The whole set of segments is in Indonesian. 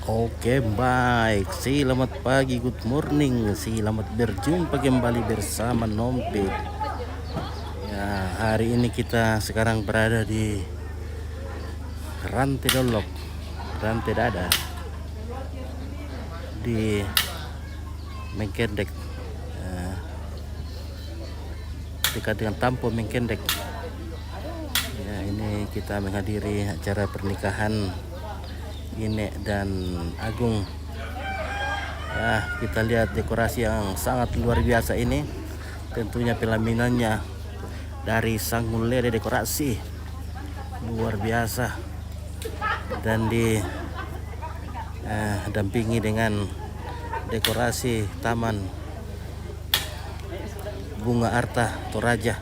Oke, baik. Selamat pagi, good morning. Selamat berjumpa kembali bersama Nompe. Ya, hari ini kita sekarang berada di Rantai Dolok, Rantai Dada, di Mengkendek, dekat dengan Tampo Mengkendek. Ya, ini kita menghadiri acara pernikahan Inek dan Agung. Ya, kita lihat dekorasi yang sangat luar biasa ini. Tentunya pelaminannya dari Sanggul Lele dekorasi luar biasa, dan dampingi dengan dekorasi taman bunga Arta Toraja.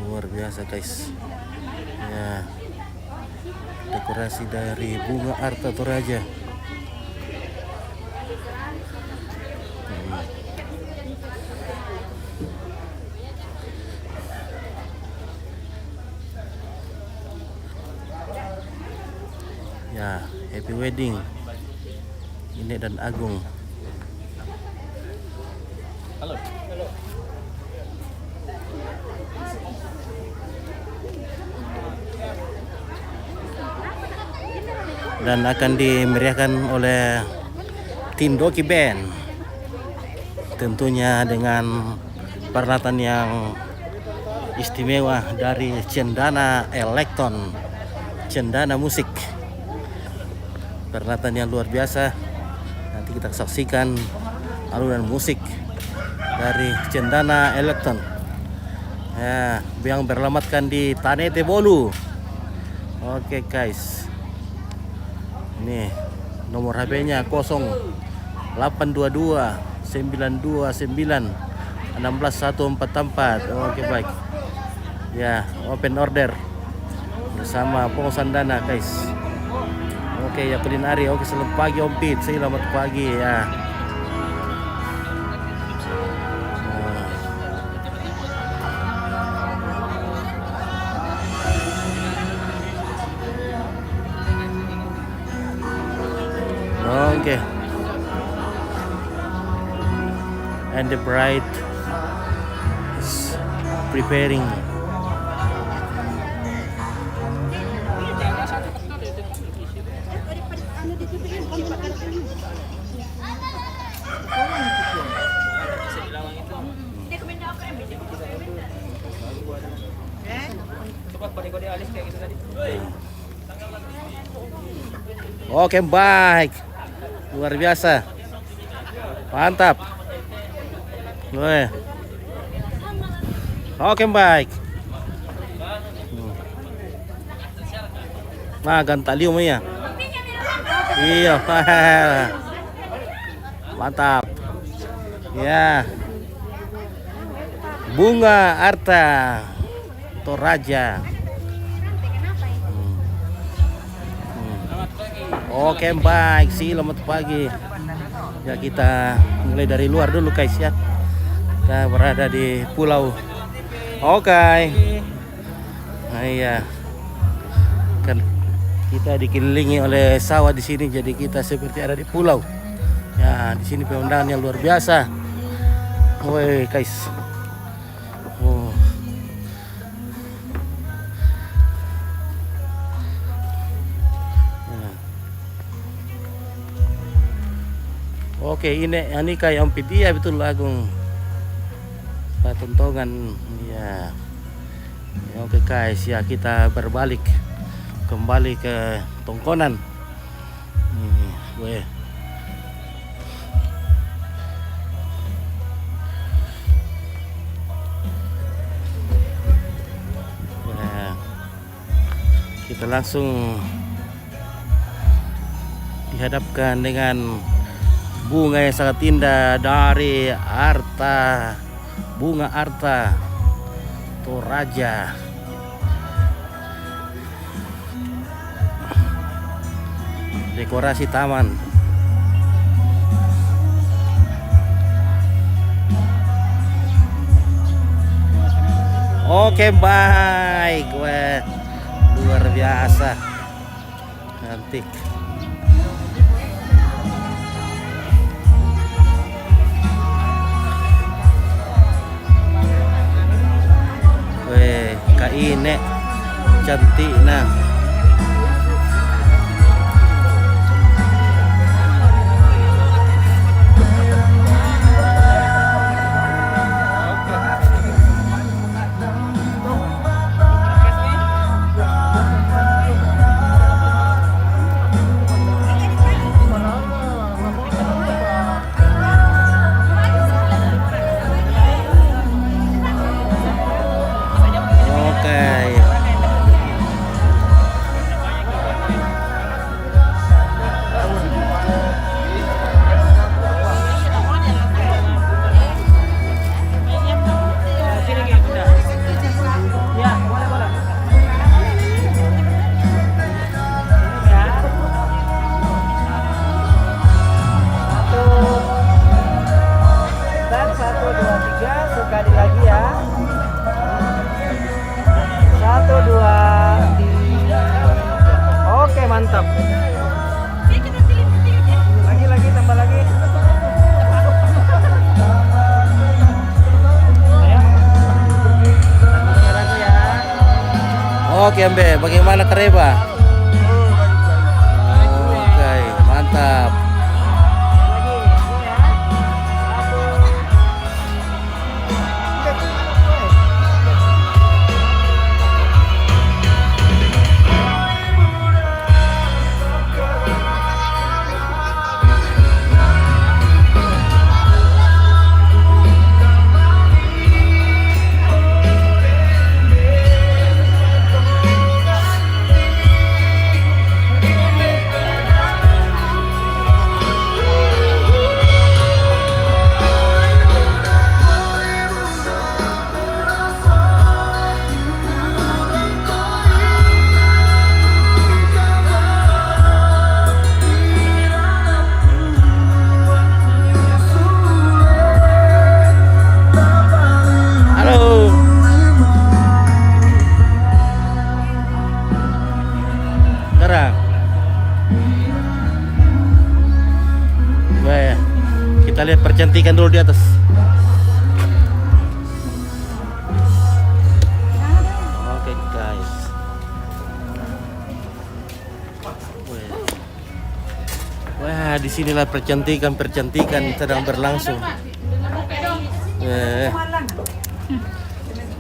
Luar biasa guys. Ya, dekorasi dari bunga Arta Toraja. Ya, happy wedding Inek dan Agung. Halo. Dan akan dimeriahkan oleh tim Doki Band, tentunya dengan peralatan yang istimewa dari Cendana Elektron, Cendana Musik. Peralatan yang luar biasa. Nanti kita saksikan alunan musik dari Cendana Elektron, ya, yang beralamatkan di Tanete Bolu. Oke guys, ini nomor HP-nya 0822 929 16144. Oke, baik. Ya, open order bersama Pengosandana Dana guys. Oke, ya Ari. Oke, selamat pagi Om Pit. Selamat pagi ya. Oke. And the bride is preparing. Oke, baik. Luar biasa. Mantap. Oke, baik. Nah, gantalium ya. Iya. Mantap. Ya. Bunga Arta Toraja. Oke, baik. Selamat pagi. Ya, kita mulai dari luar dulu guys ya. Kita berada di pulau. Oke. Nah, iya. Kan kita dikelilingi oleh sawah di sini, jadi kita seperti ada di pulau. Ya, di sini pemandangannya luar biasa. Woi, guys. Oh. Oke, ini kayak Om Pidia betul Agung. Patuntongan ya. Oke guys, ya kita berbalik kembali ke Tongkonan. Weh. Nah, kita langsung dihadapkan dengan bunga yang sangat indah dari bunga Arta Toraja. Dekorasi taman. Oke, baik. Wah, luar biasa. Cantik. Weh, Kak Ine cantik nah. Sekali lagi ya. 1, 2, 3. Oke, mantap. Lagi tambah lagi. Ayo. Lagi ya. Oke, Mbe, bagaimana Kareba? Oke, mantap. Kita lihat percantikan dulu di atas. Oke guys. Wah, disinilah percantikan sedang berlangsung.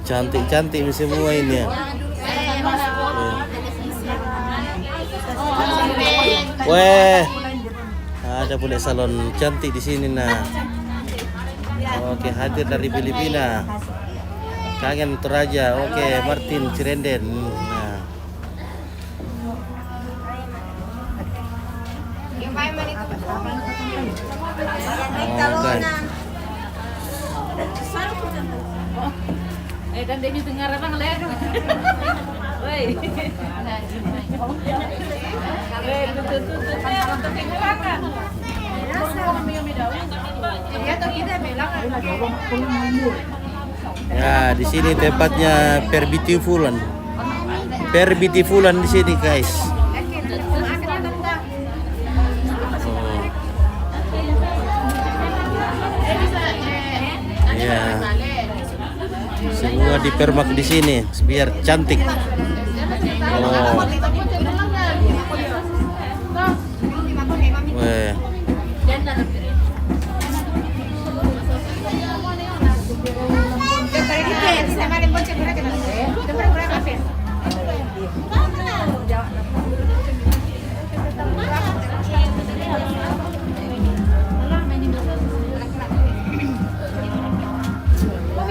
Cantik-cantik ini semua ini ya. Weh, ada pula salon cantik di sini nah. Oke, hadir dari Filipina. Kangen Toraja. Oke, Martin Cirenden. Nah. Oke. Dan dia dengar apa ngeliat? Woi. Ya, di sini tempatnya Perbitifulan. Perbitifulan di sini, guys. Oh. Ya. Semua dipermak di sini biar cantik. Oh. Weh.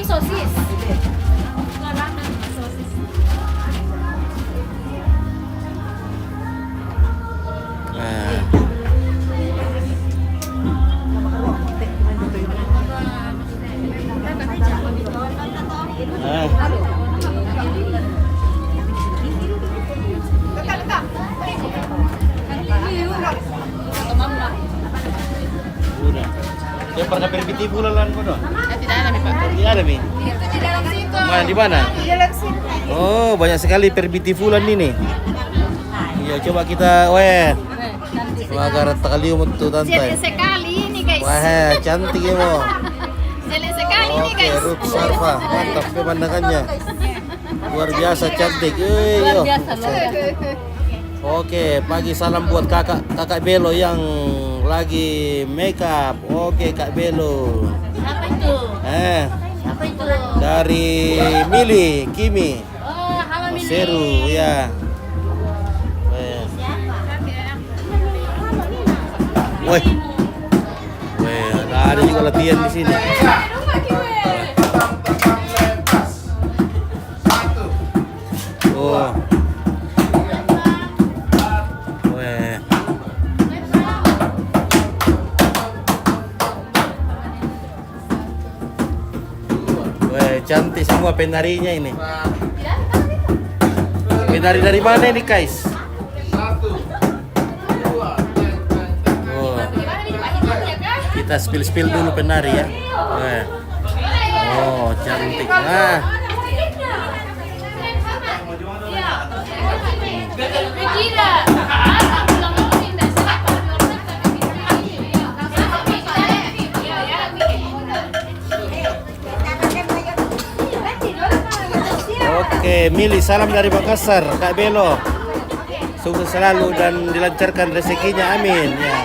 Sosis. Ya pernah Perbitifulan lan kono? Tidak ada nih Pak. Tidak ada, Mi. Itu di dalam situ. Mana di mana? Di dalam situ. Oh, banyak sekali Perbitifulan ini. Iya, coba kita Magarat takaliumot to Sele tantay. sekali ini guys. Wah, cantik ya mo. Sele sekali ini Oke, guys. Ruth Sarfa, mantap pemandangannya. Luar biasa cantik. Luar Yo. biasa loh. Oke, pagi salam buat kakak Belo yang lagi make up. Oke, Kak Belo. Siapa itu? Siapa itu? Dari Mili, Kimi, Oh, halo Mili. Seru, ya. Woi, ada juga latihan di sini. Oh. Weh. Weh, cantik semua penarinya ini. Penari dari mana ini, guys? Oh. Kita spill dulu penari ya. Weh. Oh, cantik. Nah. Oke, Mili, salam dari Makassar, Kak Belo. Sukses selalu dan dilancarkan rezekinya, amin. Ya.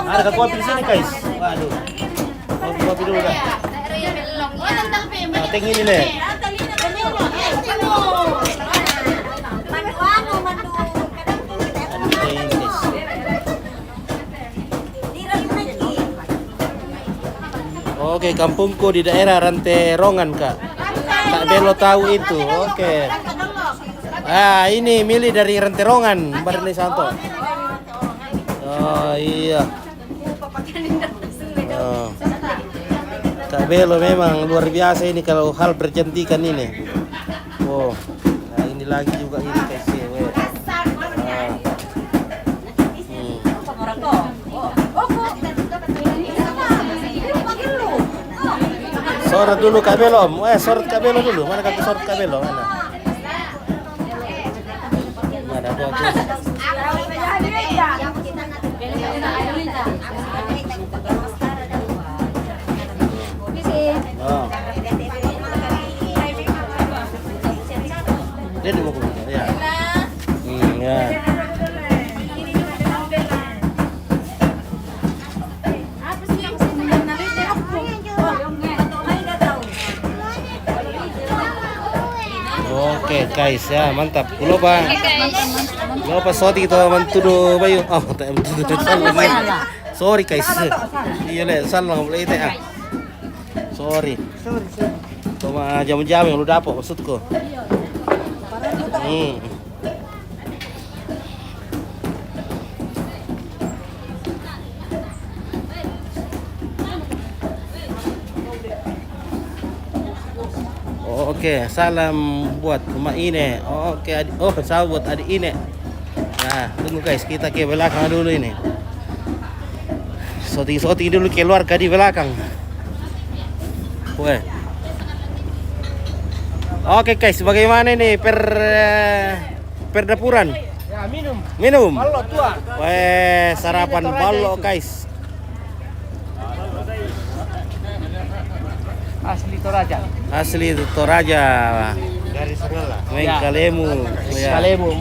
Ada kopi di sini, guys. Waduh. Kopi dulu dah. Nah, tinggi ini nih. Oke, kampungku di daerah Ranterongan, Kak. Kak Belo tahu itu. Oke. Ah, ini Mili dari Ranterongan, Barni Santo. Oh, iya. Oh. Kak Belo memang luar biasa ini kalau hal bercantikan ini. Oh. Nah, ini lagi juga ini guys. Sorot dulu Kak Belo, sorot Kak Belo dulu. Mana kaki sorot Kak Belo? Mana? Mana bagus. Oh. Dia mau buka, ya. Ya. Oke guys ya, mantap. Lupa soti kita mantudo bayu. Oh, tak mantudo salah main. Sorry guys. Iya le, salah boleh itu ah. Sorry. Cuma jam-jam yang lu dapat maksudku. Oke, salam buat rumah ini. Oke, salam buat adik ini. Nah, tunggu guys, kita ke belakang dulu ini. Shooting dulu keluarga di belakang. Weh. Oke guys, bagaimana ini perdapuran? Ya, minum. Minum. Ballo tua. Weh, sarapan ballo guys. Asli Toraja. Asli Toraja. Dari segala. Kalemu. Kalemu,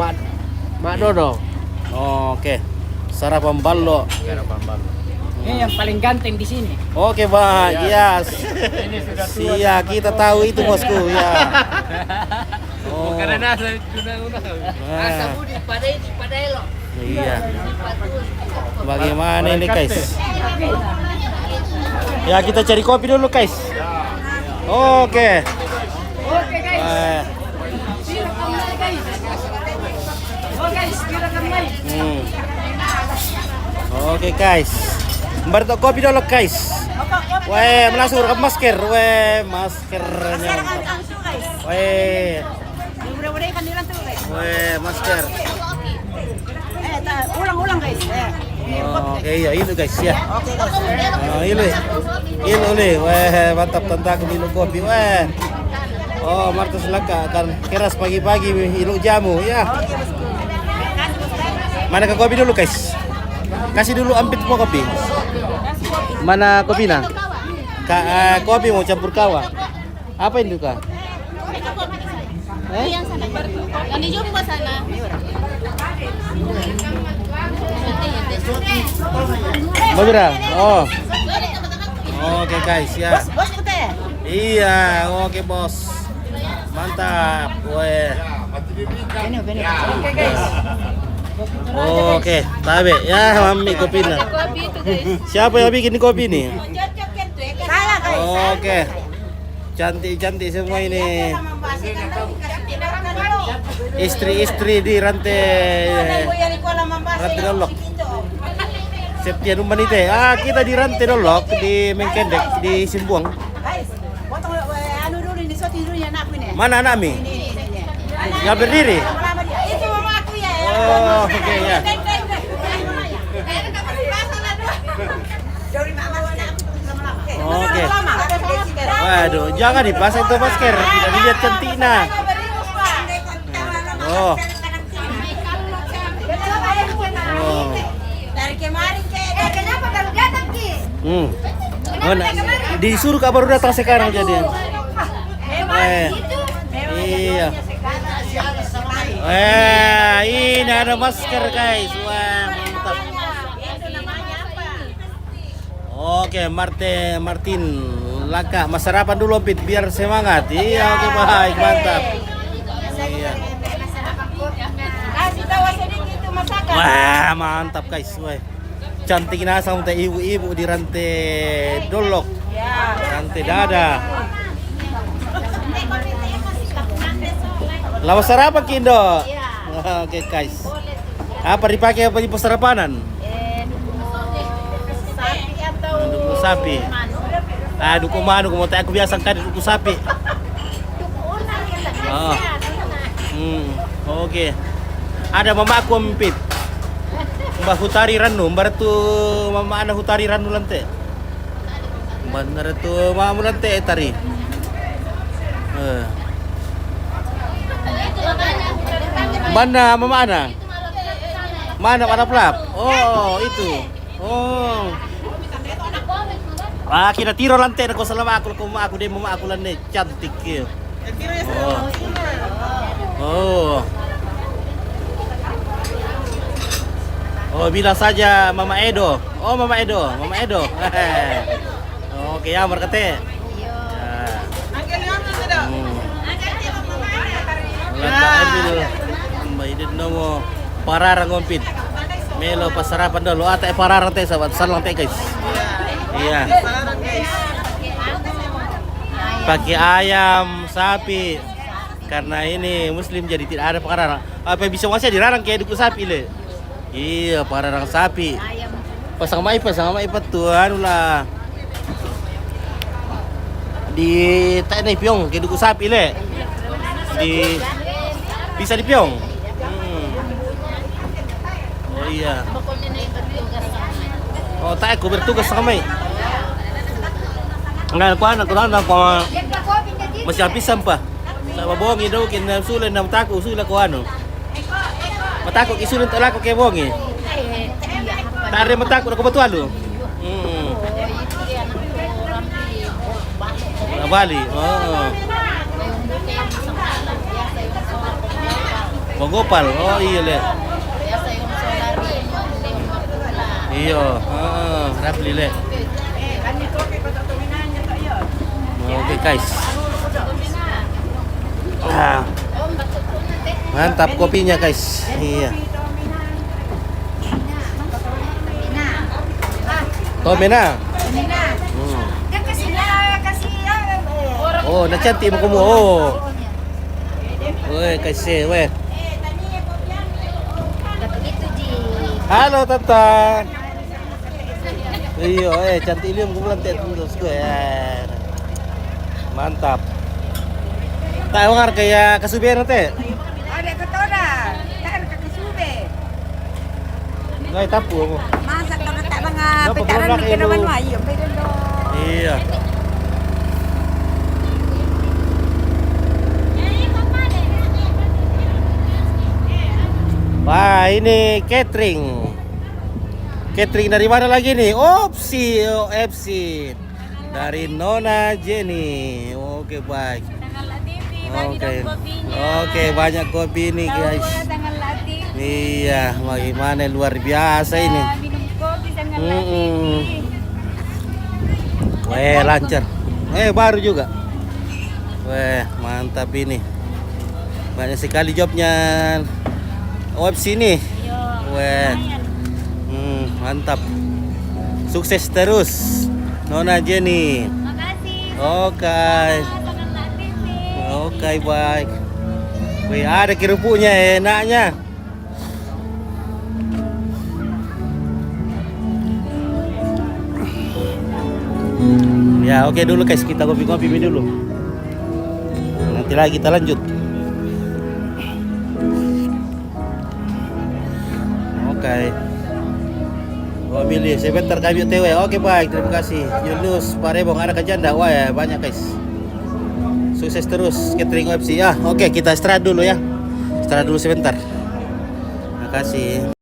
Mak Dodo. Oke. Sarapan ballo. Ini yang paling ganteng di sini. Oke, Pak. Yes. Iya, kita tahu itu, Bosku. Ya. Oh. Karena sudah Iya. Bagaimana ini, guys? Ya, kita cari kopi dulu, guys. Oke. Oke guys. Oke, guys. Bertok kopi dulu, guys. Weh, langsung rekam masker. Weh, maskernya. Weh. Weh, masker. Ulang guys. Oh, oke iya ini guys ya. Oh, ini weh mantap tentang minum kopi weh. Oh Marta Selaka akan keras pagi-pagi minum jamu ya. Mana ke kopi dulu guys? Kasih dulu ampit mau kopi. Mana kopinya? Kopi mau campur kawa. Apa itu kak? Yang sana. Yang di jumbo sana. Mau berapa? Oh. Oke guys ya. Bos kita ya? Iya, oke bos. Mantap. Weh. Oke guys. Oke, tabe ya mami kopinya. Kopi itu guys. Siapa yang bikin kopi nih? Saya guys. Oke. Cantik-cantik semua ini. Istri-istri di rantai Dolok. Septian Umanite. Kita di rantai Dolok di Mengkendek di Simbuang. Mana anak mi? Nggak berdiri. Itu mama aku ya. Oh, oke ya. Oke. Waduh, jangan dipasang itu masker. Tidak dilihat cantiknya. Oh. Oh. Dari kemarin kenapa baru datang Ki? Disuruh kak baru datang sekarang jadi. Iya. Ini ada masker guys. Wah, mantap. Oke, Martin Laka, mas sarapan dulu Pit biar semangat. Iya, oke baik, mantap. Iya. Kasih tahu sedikit itu masakan. Wah, mantap guys. Wah. Cantik nasa untuk ibu-ibu di rantai Dolok. Rantai dada. Lawas sarapan Kindo. Oke guys. Apa dipakai apa di sarapanan? Sapi atau Duku sapi. Duku manu, aku biasa kan duku sapi. Oh. Oke. Ada mama aku Pit. Mbak Hutari Ranu, mbak tu mama ana Hutari Ranu lante. Benar tu mama lante tari. Mana mama ana? Mana ada pelap? Oh, itu. Oh. Kita tiro lante ko selama aku deh mama aku lante cantik ya. Oh. Oh, bilang saja Mama Edo. Oh, Mama Edo. Oke, ya markete. Lata ambil Mbak Idit nomo pararang ngompit. Melo pasarapan dulu. Ate pararang teh sahabat. Salang teh guys. Iya. Pakai ayam, sapi. Karena ini muslim jadi tidak ada pararang. Apa bisa masih dirarang kayak duku sapi le. Iya, pararang sapi. Pasang mai tuan lah. Di tak naik piong kayak duku sapi le. Bisa di piong. Oh iya. Oh tak aku bertugas sama mai. Enggak aku masih habis sampah. Sama bongi daw kin sulen nam tako usula ko ano. Matakot isulan tala ko kay bongi. Tare matakot ako batuan lo. Bali. Oh. Magopal. Oh iya le. Iya, rapli le. Oke guys. Mantap kopinya guys. Iya. Tomena. Oh, nacantik mo kumo. Oh. Weh, kasih, weh. Halo Tata. Iyo, cantik lium kumlantet terus gue. Mantap. Tahu ngar kayak kasubian teh. Ada ketoda, kan ke sube. Ngai tapu. Masa Dapat pekaran produk di kerawan ilo. wayo, beda dong. Iya. Wah, ini catering. Catering dari mana lagi nih? Opsi, OFC. Dari Nona Jenny. Oke, baik. Tangan Latifi, bagi Oke. dong kopinya. Oke, banyak kopi nih, Tahu guys. ya tangan Latifi. Iya, bagaimana luar biasa ini. Ya, minum kopi tangan Mm-mm. Latifi. Weh, lancar. Baru juga. Weh, mantap ini. Banyak sekali jobnya OFC nih. Yo. Weh. Mantap. Sukses terus Nona Jenny. Makasih. Oke. Tangan Latifi. Oke, baik. Wih, ada kerupuknya enaknya. Ya, oke dulu guys, kita kopi-kopi dulu. Nanti lagi kita lanjut. Oke. Oh, milih sebentar kami TW. Oke, baik, terima kasih. Yunus Parebong ada kejanda. Wah, ya, banyak guys. Sukses terus catering OFC ya. Oke, kita istirahat dulu ya. Istirahat dulu sebentar. Terima kasih.